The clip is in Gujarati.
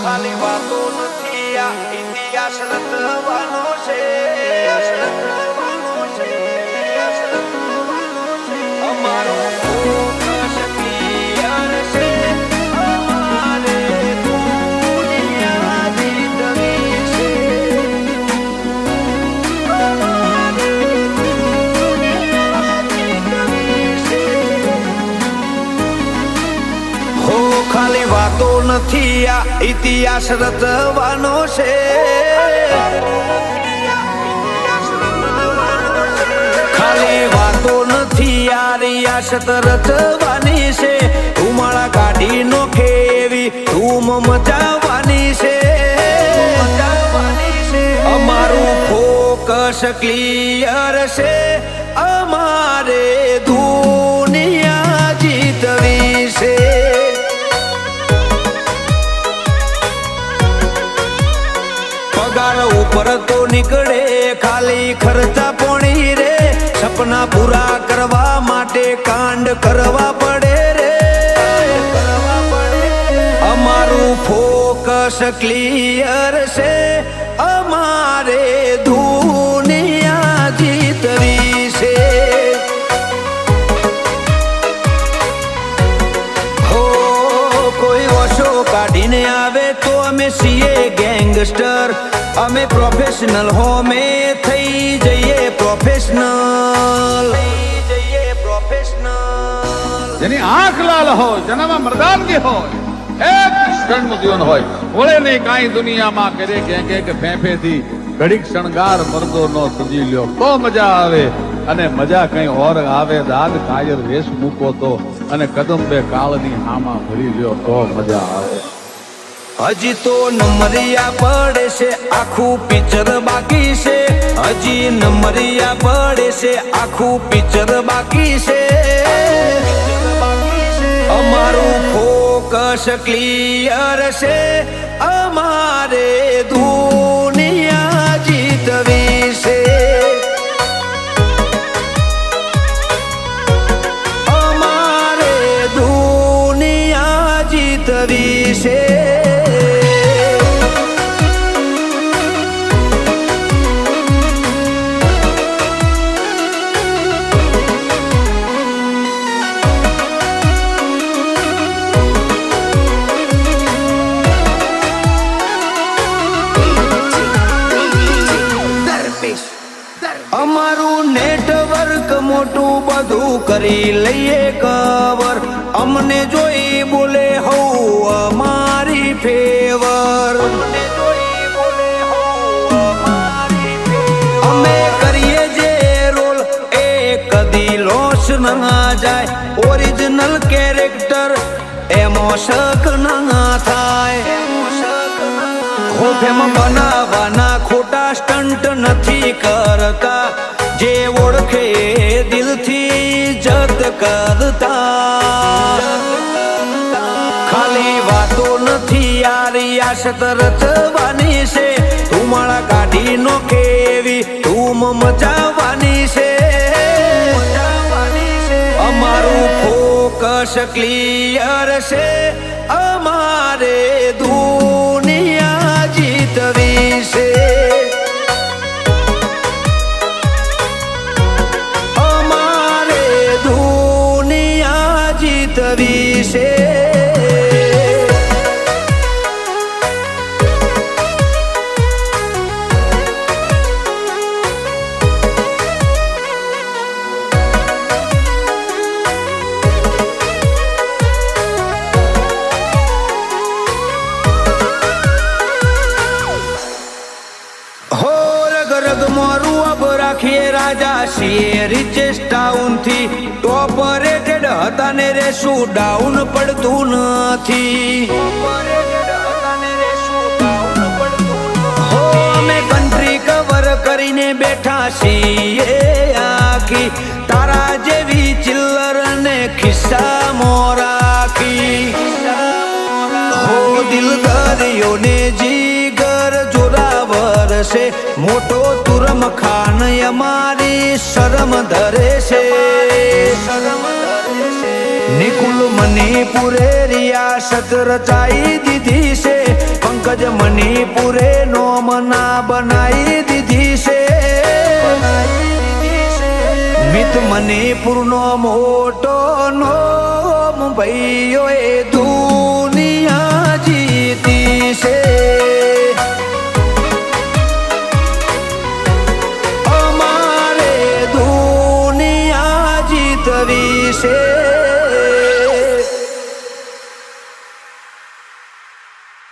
ખાલી વાતો નથી આ ઇતિહાસ રચવાનો છે અમારો ફોકસ ક્લિયર છે અમારે દુનિયા જીતવી છે અમારે દુનિયા જીતવી છે હો ખાલી વાતો નથી આ ઇતિહાસ રચવાનો છે ખાલી વાતો નથી આ રિયાસત રચવાની છે ધુમાડા કાઢી નોખે એવી ધૂમ મચાવવાની છે અમારું ફોકસ ક્લિયર છે અમારે દુનિયા જીતવી છે પગાર ઉપર તો નીકળે ખાલી ખર્ચા પોણી રે સપના પૂરા કરવા માટે કાંડ કરવા પડે રે અમારું ફોકસ ક્લિયર છે અમારે દુનિયા જીતવી છે હો કોઈ ઓછો કાઢીને આવે તો અમે છીએ ગેંગસ્ટર અમે પ્રોફેશનલ હોમે થઈ જઈએ પ્રોફેશનલ જેની આંખ લાલ હોય જેનામાં મર્દાનગી હોય એક ક્ષણનું જીવન હોય ઓળે નહીં કાંઈ દુનિયામાં કરે કે ફેંફેથી ઘડીક શણગાર મર્દો નો સજી લ્યો તો મજા આવે અને મજા કઈ ઓર આવે દાદ કાયર વેશ મૂકો તો અને કદમ બે કાળની હામાં ભરી લ્યો તો મજા આવે હજી તો નંબરિયા પડે છે આખું પિક્ચર બાકી છે હજી નંબરિયા પડે છે આખું પિક્ચર બાકી છે અમારું ફોકસ ક્લિયર છે અમારે દુનિયા જીતવી છે અમારે દુનિયા જીતવી છે અમારું નેટવર્ક મોટું બધું કરી લઈએ કવર અમને જોઈ બોલે હો અમારી ફેવર અમે કરીએ જે રોલ એ કદી લોસ ના જાય ઓરિજિનલ કેરેક્ટર એમાં શક ના થાય ખોફેમાં બનાવવાના ખોટા સ્ટન્ટ નથી કરતા જે ઓળખે દિલથી જત કરતા ખાલી વાતો નથી આ રિયાસત રચવાની છે ધુમાડા કાઢી નોખે એવી ધૂમ મચાવવાની છે અમારું ફોકસ ક્લિયર છે અમારે દુનિયા જીતવી છે અમારે દુનિયા જીતવી છે રાજા છીએ રિચેસ્ટ ટાઉન થી ટોપ રેટેડ હતા ને રેશું ડાઉન પડતું નથી અમે કન્ટ્રી કવર કરીને બેઠા છીએ આખી તારા જેવી ચિલ્લર ને ખિસ્સા મોરાખી હો દિલ દરિયો ને જીગર જોરાવર છે મોટો તુરમ ખાન અમારી શરમ ધરે છે નિકુલ મણિપુરે રિયાસત રચાઈ દીધી છે મણિપુરે નોમના બનાવી દીધી છે મિત મણિપુરનો મોટો નોમ ભાઈઓ એ દુનિયા જીતી છે અમારે દુનિયા જીતવી છે